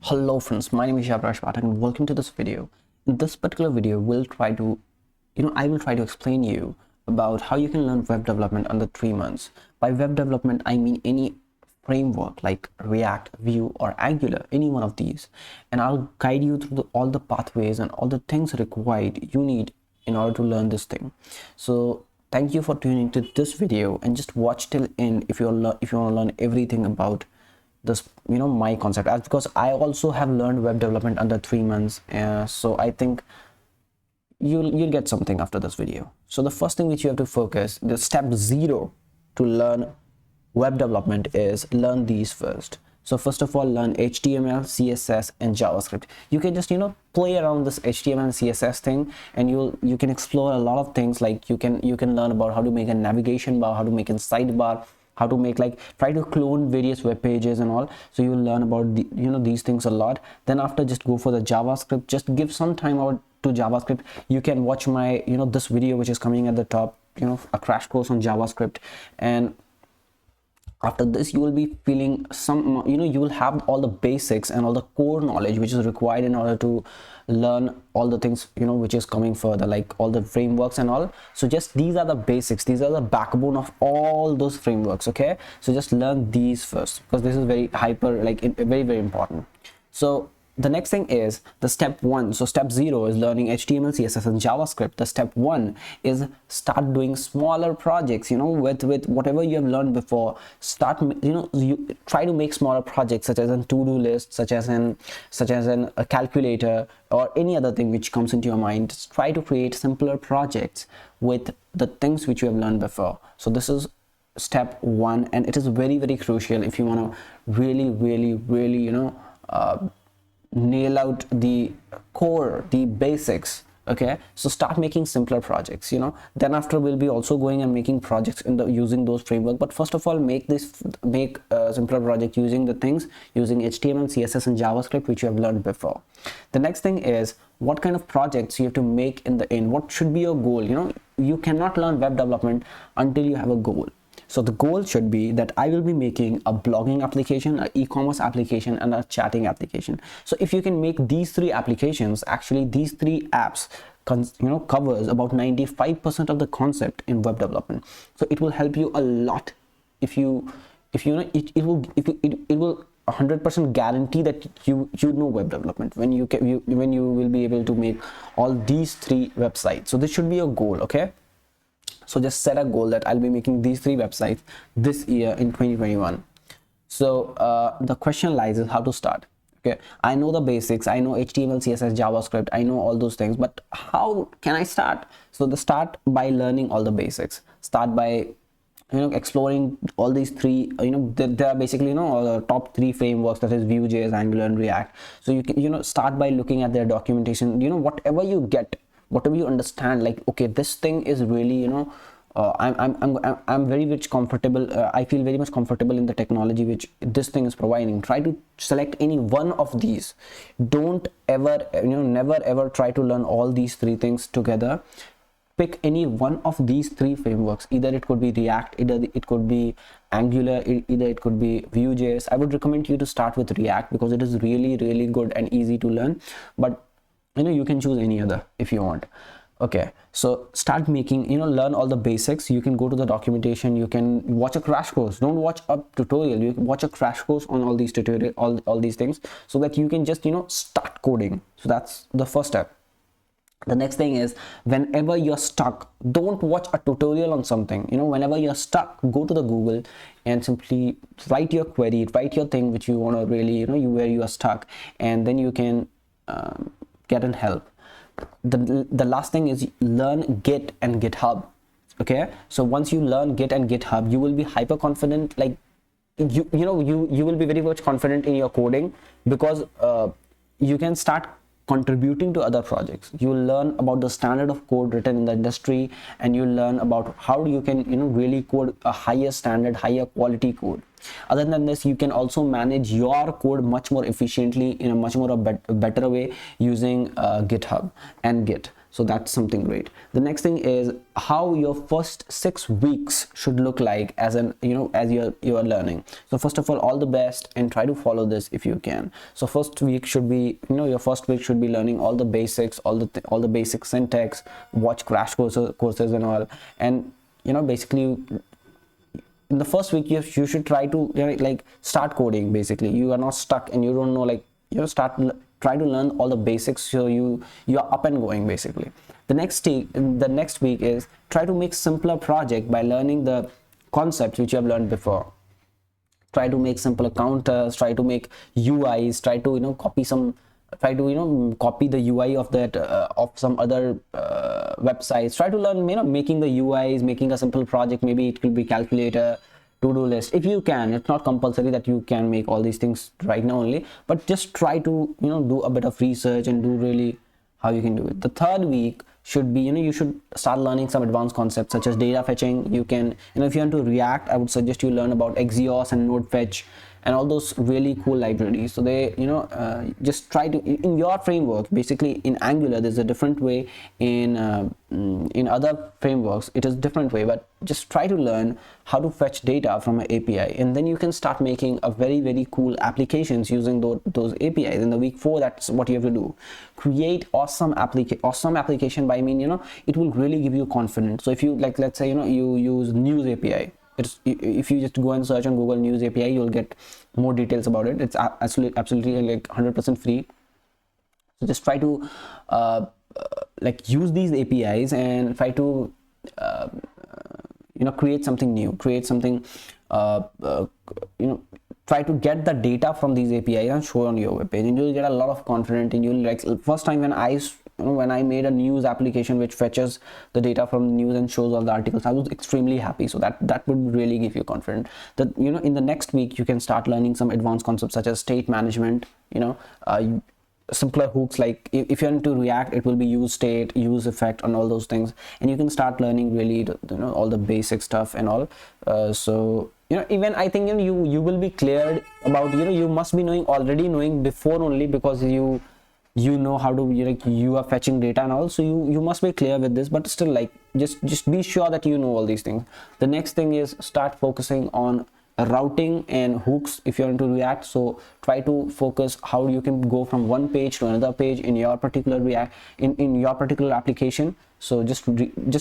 Hello friends, my name is Jayprkshpthk and welcome to this video. In this particular video, I will try to explain you about how you can learn web development under 3 months. By web development, I mean any framework like React, Vue or Angular, any one of these. And I'll guide you through all the pathways and all the things required you need in order to learn this thing. So thank you for tuning to this video and just watch till end if you want to learn everything about this my concept, as because I also have learned web development under 3 months, so I think you'll get something after this video. So the first thing which you have to focus, the step 0 to learn web development, is learn these first. So first of all, learn HTML, CSS and JavaScript. You can just play around this HTML and CSS thing, and you can explore a lot of things. Like you can learn about how to make a navigation bar, how to make a sidebar, how to make, like, try to clone various web pages and all. So you will learn about these things a lot. Then after, just go for the JavaScript. Just give some time out to JavaScript. You can watch my this video which is coming at the top, a crash course on JavaScript. And after this, you will be feeling some you will have all the basics and all the core knowledge which is required in order to learn all the things which is coming further, like all the frameworks and all. So just these are the basics, these are the backbone of all those frameworks. Okay, so just learn these first, because this is very very important. So the next thing is the step 1. So step 0 is learning HTML, CSS and JavaScript. The step 1 is start doing smaller projects, with whatever you have learned before. Start, you try to make smaller projects, such as a to-do list, such as a calculator, or any other thing which comes into your mind. Just try to create simpler projects with the things which you have learned before. So this is step 1, and it is very, very crucial if you want to really nail out the core, the basics. Okay, so start making simpler projects. Then after, we'll be also going and making projects using those framework. But first of all, make simpler project using HTML, CSS and JavaScript which you have learned before. The next thing is what kind of projects you have to make in the end. What should be your goal? You cannot learn web development until you have a goal. So the goal should be that I will be making a blogging application, an e-commerce application and a chatting application. So if you can make these 3 applications, actually these 3 apps covers about 95% of the concept in web development. So it will help you a lot. It will 100% guarantee that you know web development when you will be able to make all these 3 websites. So this should be your goal. Okay, so just set a goal that I'll be making these 3 websites this year in 2021. So the question lies is how to start. Okay, I know the basics, I know HTML, CSS, JavaScript, I know all those things, but how can I start? So start by learning all the basics. Start by exploring all these 3. There are basically the top 3 frameworks, that is Vue.js, Angular and React. So you can start by looking at their documentation. Whatever you get, whatever you understand, like, okay, this thing is really I'm very much comfortable. I feel very much comfortable in the technology which this thing is providing. Try to select any one of these. Don't ever never ever try to learn all these 3 things together. Pick any one of these 3 frameworks. Either it could be React, either it could be Angular, either it could be Vue.js. I would recommend you to start with React because it is really good and easy to learn, but you can choose any other if you want. Okay, so start making, learn all the basics. You can go to the documentation, you can watch a crash course. Don't watch a tutorial, you can watch a crash course on all these all these things, so that you can just start coding. So that's the first step. The next thing is, whenever you're stuck, don't watch a tutorial on something. Whenever you're stuck, go to the Google and simply write your query, write your thing which you want to really where you are stuck, and then you can get in help. The last thing is learn Git and GitHub. Okay, so once you learn Git and GitHub, you will be hyper confident. Like you will be very much confident in your coding, because you can start contributing to other projects. You will learn about the standard of code written in the industry, and you learn about how you can really code a higher standard, higher quality code. Other than this, you can also manage your code much more efficiently in a much more better way using GitHub and Git. So that's something great. The next thing is how your first 6 weeks should look like as an, as you are learning. So first of all the best, and try to follow this if you can. So first week should be, your first week should be learning all the basics, all the basic syntax, watch crash courses and all. And basically in the first week you should try to like start coding. Basically you are not stuck and you don't know, like try to learn all the basics, so you are up and going. Basically the next week is try to make simpler project by learning the concepts which you have learned before. Try to make simpler counters, try to make UIs, try to copy the UI of that of some other websites. Try to learn making the UIs, making a simple project. Maybe it could be calculator, to-do list, if you can. It's not compulsory that you can make all these things right now only, but just try to do a bit of research and do really how you can do it. The third week should be, you should start learning some advanced concepts such as data fetching. You can, if you want to React, I would suggest you learn about Axios and Node Fetch and all those really cool libraries. So they, just try to, in your framework, basically in Angular there's a different way, in other frameworks it is different way, but just try to learn how to fetch data from an API, and then you can start making a very cool applications using those APIs. In the week 4, that's what you have to do. Create awesome application by, it will really give you confidence. So if you, like, let's say you use News API, if you just go and search on Google News API, you'll get more details about it. It's absolutely like 100% free. So just try to like use these APIs and try to create something new, create something, try to get the data from these APIs and show on your web page, and you'll get a lot of confidence. And you'll, like, first time when I made a news application which fetches the data from news and shows all the articles, I was extremely happy. So that would really give you confidence that in the next week you can start learning some advanced concepts such as state management, simpler hooks. Like if you're into React, it will be use state, use effect, and all those things, and you can start learning really all the basic stuff and all. So even I think you will be cleared about, you must be already knowing before only, because you know how to, you are fetching data and all, so you must be clear with this. But still, like, just be sure that you know all these things. The next thing is start focusing on routing and hooks if you're into React. So try to focus how you can go from one page to another page in your particular React, in your particular application. So just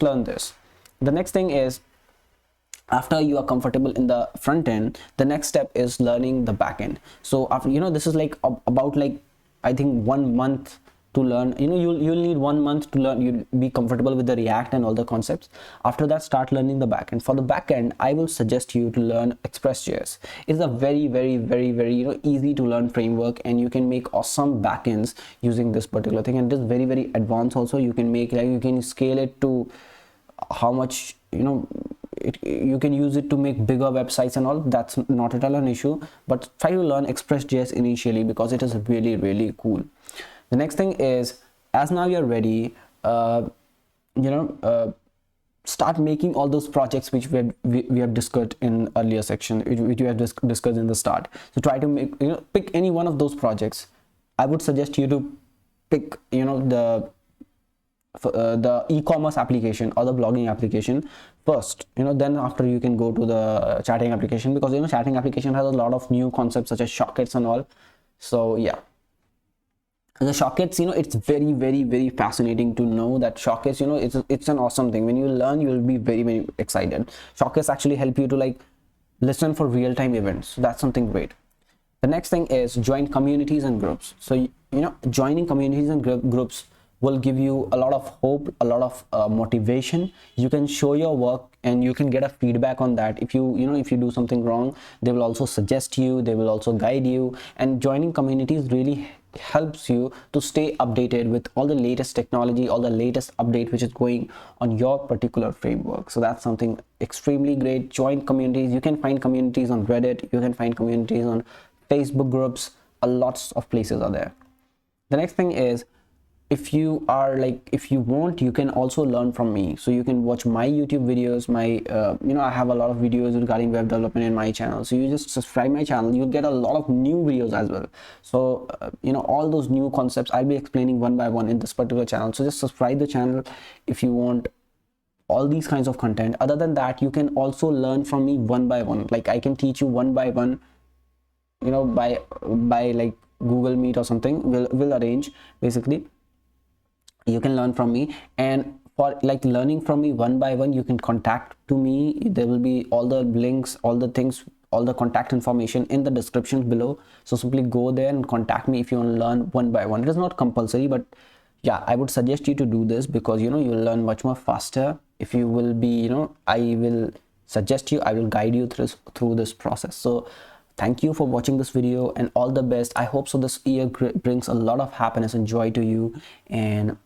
learn this. The next thing is, after you are comfortable in the front end, the next step is learning the back end. So after, this is like about, like, I think 1 month to learn. You'll need 1 month to learn. You'll be comfortable with the React and all the concepts. After that, start learning the backend. For the backend, I will suggest you to learn Express.js. It's a very easy to learn framework, and you can make awesome backends using this particular thing. And it is very advanced also. You can make, like, you can scale it to how much, you can use it to make bigger websites and all. That's not at all an issue, but try to learn Express.js initially because it is really cool. The next thing is, as now you're ready, start making all those projects which we have discussed in earlier section, which we have discussed in the start. So try to make, pick any one of those projects. I would suggest you to pick, the e-commerce application or the blogging application first, then after you can go to the chatting application, because chatting application has a lot of new concepts such as sockets and all. So yeah, the sockets, it's very fascinating to know that sockets, it's an awesome thing. When you learn, you will be very excited. Sockets actually help you to, like, listen for real-time events. So that's something great. The next thing is join communities and groups. So joining communities and groups will give you a lot of hope, a lot of motivation. You can show your work and you can get a feedback on that. If if you do something wrong, they will also suggest you, they will also guide you. And joining communities really helps you to stay updated with all the latest technology, all the latest update which is going on your particular framework. So that's something extremely great. Join communities. You can find communities on Reddit, you can find communities on Facebook groups. Lots of places are there. The next thing is, if you are like, if you want, you can also learn from me. So you can watch my YouTube videos, my I have a lot of videos regarding web development in my channel. So you just subscribe my channel, you'll get a lot of new videos as well. So all those new concepts I'll be explaining one by one in this particular channel. So just subscribe the channel if you want all these kinds of content. Other than that, you can also learn from me one by one. Like I can teach you one by one, by like Google Meet or something. We'll arrange. Basically you can learn from me, and for like learning from me one by one, you can contact to me. There will be all the links, all the things, all the contact information in the description below. So simply go there and contact me if you want to learn one by one. It is not compulsory, but yeah, I would suggest you to do this, because you'll learn much more faster if you will be, I will suggest you, I will guide you through this process. So thank you for watching this video, and all the best. I hope so this year brings a lot of happiness and joy to you, and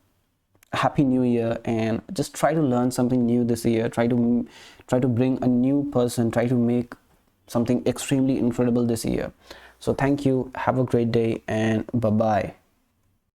happy new year. And just try to learn something new this year. Try to bring a new person, try to make something extremely incredible this year. So thank you, have a great day, and bye bye.